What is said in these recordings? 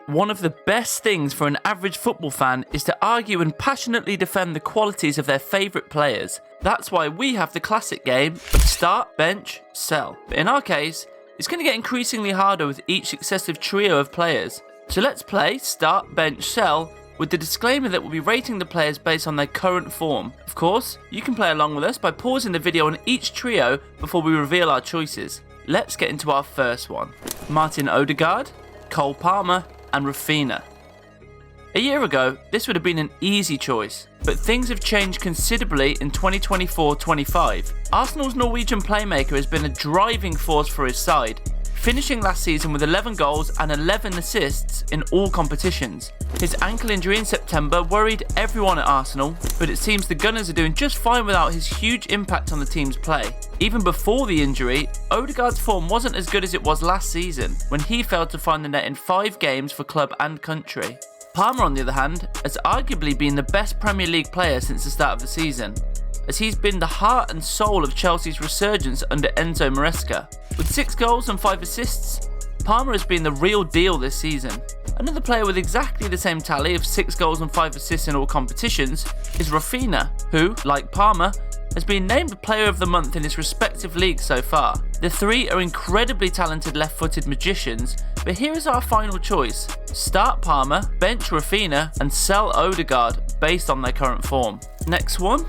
One of the best things for an average football fan is to argue and passionately defend the qualities of their favourite players. That's why we have the classic game of start, bench, sell. But in our case, it's going to get increasingly harder with each successive trio of players. So let's play start, bench, sell with the disclaimer that we'll be rating the players based on their current form. Of course, you can play along with us by pausing the video on each trio before we reveal our choices. Let's get into our first one. Martin Odegaard, Cole Palmer and Rafinha. A year ago, this would have been an easy choice, but things have changed considerably in 2024-25. Arsenal's Norwegian playmaker has been a driving force for his side, finishing last season with 11 goals and 11 assists in all competitions. His ankle injury in September worried everyone at Arsenal, but it seems the Gunners are doing just fine without his huge impact on the team's play. Even before the injury, Odegaard's form wasn't as good as it was last season, when he failed to find the net in 5 games for club and country. Palmer, on the other hand, has arguably been the best Premier League player since the start of the season, as he's been the heart and soul of Chelsea's resurgence under Enzo Maresca. With 6 goals and 5 assists, Palmer has been the real deal this season. Another player with exactly the same tally of 6 goals and 5 assists in all competitions is Rafinha, who, like Palmer, has been named Player of the Month in his respective leagues so far. The three are incredibly talented left-footed magicians, but here is our final choice. Start Palmer, bench Rafinha and sell Odegaard based on their current form. Next one,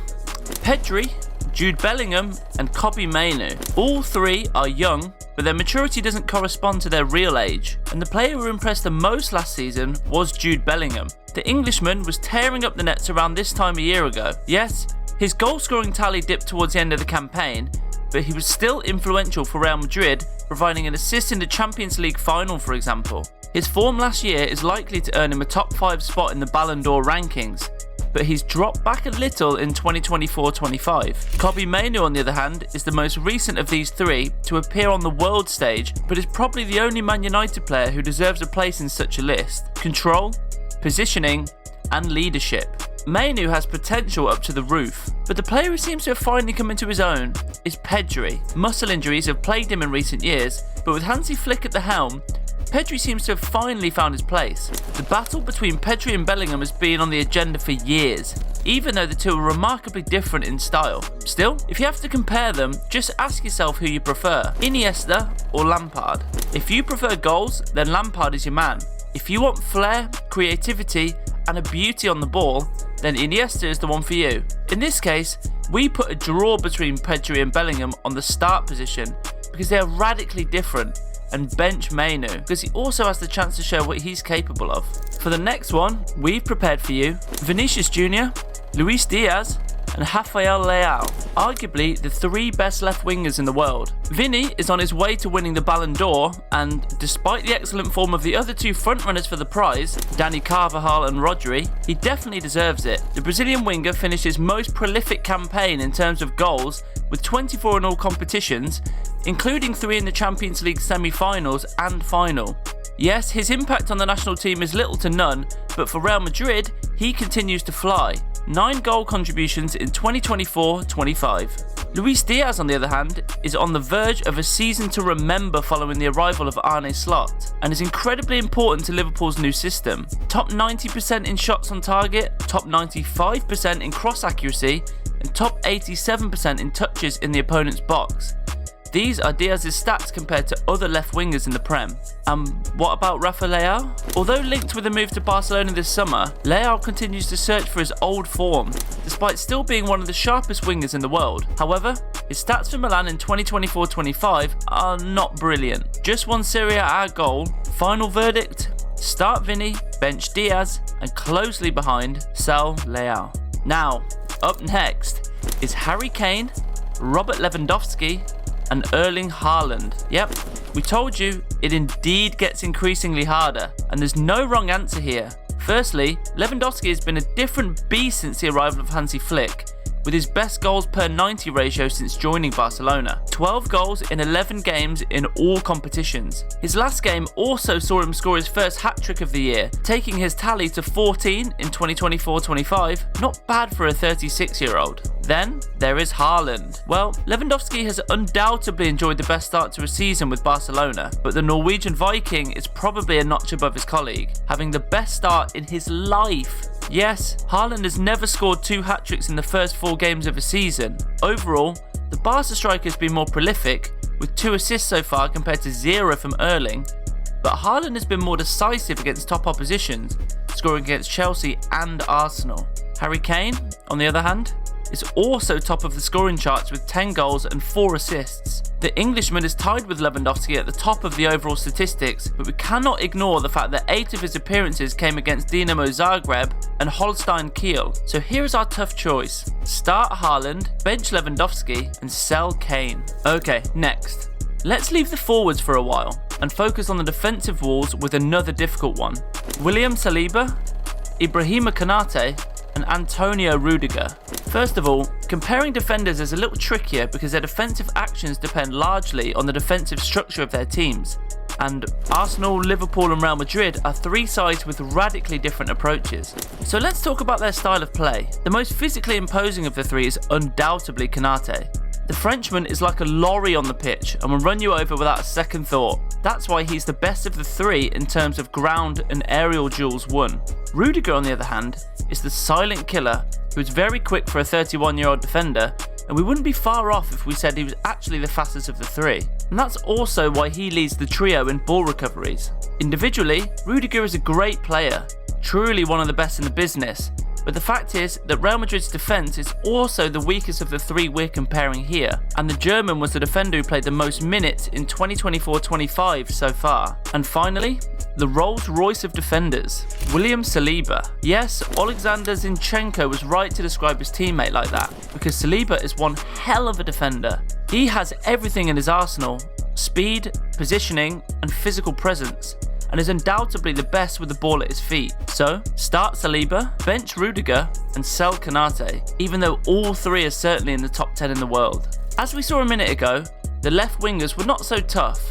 Pedri, Jude Bellingham and Kobbie Mainoo. All three are young, but their maturity doesn't correspond to their real age, and the player who impressed the most last season was Jude Bellingham. The Englishman was tearing up the nets around this time a year ago. Yes, his goal-scoring tally dipped towards the end of the campaign, but he was still influential for Real Madrid, providing an assist in the Champions League final, for example. His form last year is likely to earn him a top 5 spot in the Ballon d'Or rankings, but he's dropped back a little in 2024-25. Kobbie Mainoo, on the other hand, is the most recent of these three to appear on the world stage, but is probably the only Man United player who deserves a place in such a list. Control, positioning, and leadership. Mainoo has potential up to the roof, but the player who seems to have finally come into his own is Pedri. Muscle injuries have plagued him in recent years, but with Hansi Flick at the helm, Pedri seems to have finally found his place. The battle between Pedri and Bellingham has been on the agenda for years, even though the two are remarkably different in style. Still, if you have to compare them, just ask yourself who you prefer, Iniesta or Lampard. If you prefer goals, then Lampard is your man. If you want flair, creativity and a beauty on the ball, then Iniesta is the one for you. In this case, we put a draw between Pedri and Bellingham on the start position because they are radically different, and bench Mainoo because he also has the chance to show what he's capable of. For the next one, we've prepared for you Vinicius Junior, Luis Diaz and Rafael Leão, arguably the 3 best left wingers in the world. Vinny is on his way to winning the Ballon d'Or, and despite the excellent form of the other 2 frontrunners for the prize, Dani Carvajal and Rodri, he definitely deserves it. The Brazilian winger finished his most prolific campaign in terms of goals with 24 in all competitions, including 3 in the Champions League semi-finals and final. Yes, his impact on the national team is little to none, but for Real Madrid, he continues to fly. 9 goal contributions in 2024-25. Luis Diaz, on the other hand, is on the verge of a season to remember following the arrival of Arne Slot, and is incredibly important to Liverpool's new system. Top 90% in shots on target, top 95% in cross accuracy, and top 87% in touches in the opponent's box. These are Diaz's stats compared to other left wingers in the Prem. What about Rafael Leão? Although linked with a move to Barcelona this summer, Leão continues to search for his old form, despite still being one of the sharpest wingers in the world. However, his stats for Milan in 2024-25 are not brilliant. Just 1 Serie A goal. Final verdict, start Vinny, bench Diaz, and closely behind, sell Leão. Now, up next is Harry Kane, Robert Lewandowski, and Erling Haaland. Yep, we told you it indeed gets increasingly harder, and there's no wrong answer here. Firstly, Lewandowski has been a different beast since the arrival of Hansi Flick, with his best goals per 90 ratio since joining Barcelona. 12 goals in 11 games in all competitions. His last game also saw him score his first hat-trick of the year, taking his tally to 14 in 2024-25. Not bad for a 36-year-old. Then there is Haaland. Well, Lewandowski has undoubtedly enjoyed the best start to a season with Barcelona, but the Norwegian Viking is probably a notch above his colleague, having the best start in his life. Yes, Haaland has never scored 2 hat-tricks in the first 4 games of a season. Overall, the Barca striker has been more prolific, with 2 assists so far compared to 0 from Erling, but Haaland has been more decisive against top oppositions, scoring against Chelsea and Arsenal. Harry Kane, on the other hand, is also top of the scoring charts with 10 goals and 4 assists. The Englishman is tied with Lewandowski at the top of the overall statistics, but we cannot ignore the fact that 8 of his appearances came against Dinamo Zagreb and Holstein Kiel. So here is our tough choice. Start Haaland, bench Lewandowski, and sell Kane. Okay, next. Let's leave the forwards for a while and focus on the defensive walls with another difficult one. William Saliba, Ibrahima Konate, and Antonio Rudiger. First of all, comparing defenders is a little trickier because their defensive actions depend largely on the defensive structure of their teams. And Arsenal, Liverpool and Real Madrid are 3 sides with radically different approaches. So let's talk about their style of play. The most physically imposing of the 3 is undoubtedly Konate. The Frenchman is like a lorry on the pitch and will run you over without a second thought. That's why he's the best of the 3 in terms of ground and aerial duels won. Rudiger, on the other hand, is the silent killer who is very quick for a 31-year-old defender, and we wouldn't be far off if we said he was actually the fastest of the 3. And that's also why he leads the trio in ball recoveries. Individually, Rudiger is a great player, truly one of the best in the business, but the fact is that Real Madrid's defence is also the weakest of the 3 we're comparing here, and the German was the defender who played the most minutes in 2024-25 so far. And finally, the Rolls Royce of defenders, William Saliba. Yes, Alexander Zinchenko was right to describe his teammate like that, because Saliba is one hell of a defender. He has everything in his arsenal: speed, positioning, and physical presence, and is undoubtedly the best with the ball at his feet. So, start Saliba, bench Rudiger, and sell Konate, even though all 3 are certainly in the top 10 in the world. As we saw a minute ago, the left wingers were not so tough,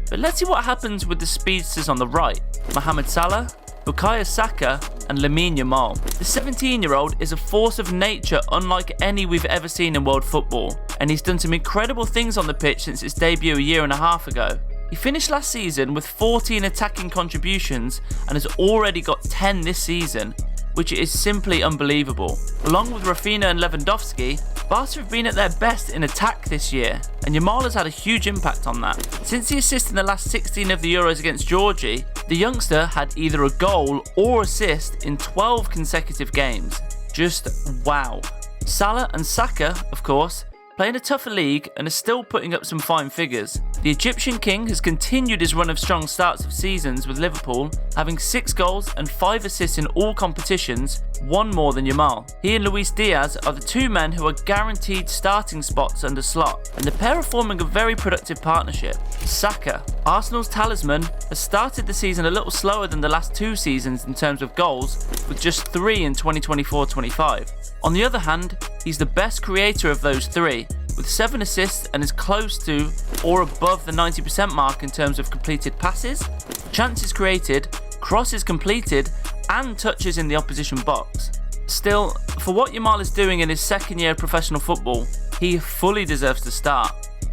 but let's see what happens with the speedsters on the right: Mohamed Salah, Bukayo Saka, and Lamine Yamal. The 17-year-old is a force of nature unlike any we've ever seen in world football, and he's done some incredible things on the pitch since its debut a year and a half ago. He finished last season with 14 attacking contributions and has already got 10 this season, which is simply unbelievable. Along with Rafinha and Lewandowski, Barca have been at their best in attack this year, and Yamal has had a huge impact on that. Since the assist in the last 16 of the Euros against Georgia, the youngster had either a goal or assist in 12 consecutive games. Just wow. Salah and Saka, of course, play in a tougher league and are still putting up some fine figures. The Egyptian king has continued his run of strong starts of seasons with Liverpool, having 6 goals and 5 assists in all competitions, 1 more than Yamal. He and Luis Diaz are the 2 men who are guaranteed starting spots under Slot, and the pair are forming a very productive partnership. Saka, Arsenal's talisman, has started the season a little slower than the last 2 seasons in terms of goals, with just 3 in 2024-25. On the other hand, he's the best creator of those 3, with 7 assists and is close to or above the 90% mark in terms of completed passes, chances created, crosses completed, and touches in the opposition box. Still, for what Yamal is doing in his 2nd year of professional football, he fully deserves to start,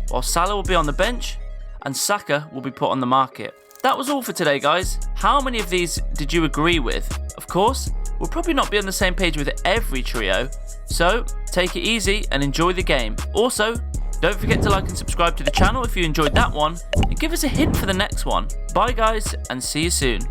while Salah will be on the bench and Saka will be put on the market. That was all for today, guys. How many of these did you agree with? Of course, we'll probably not be on the same page with every trio, so take it easy and enjoy the game. Also, don't forget to like and subscribe to the channel if you enjoyed that one, and give us a hint for the next one. Bye guys, and see you soon.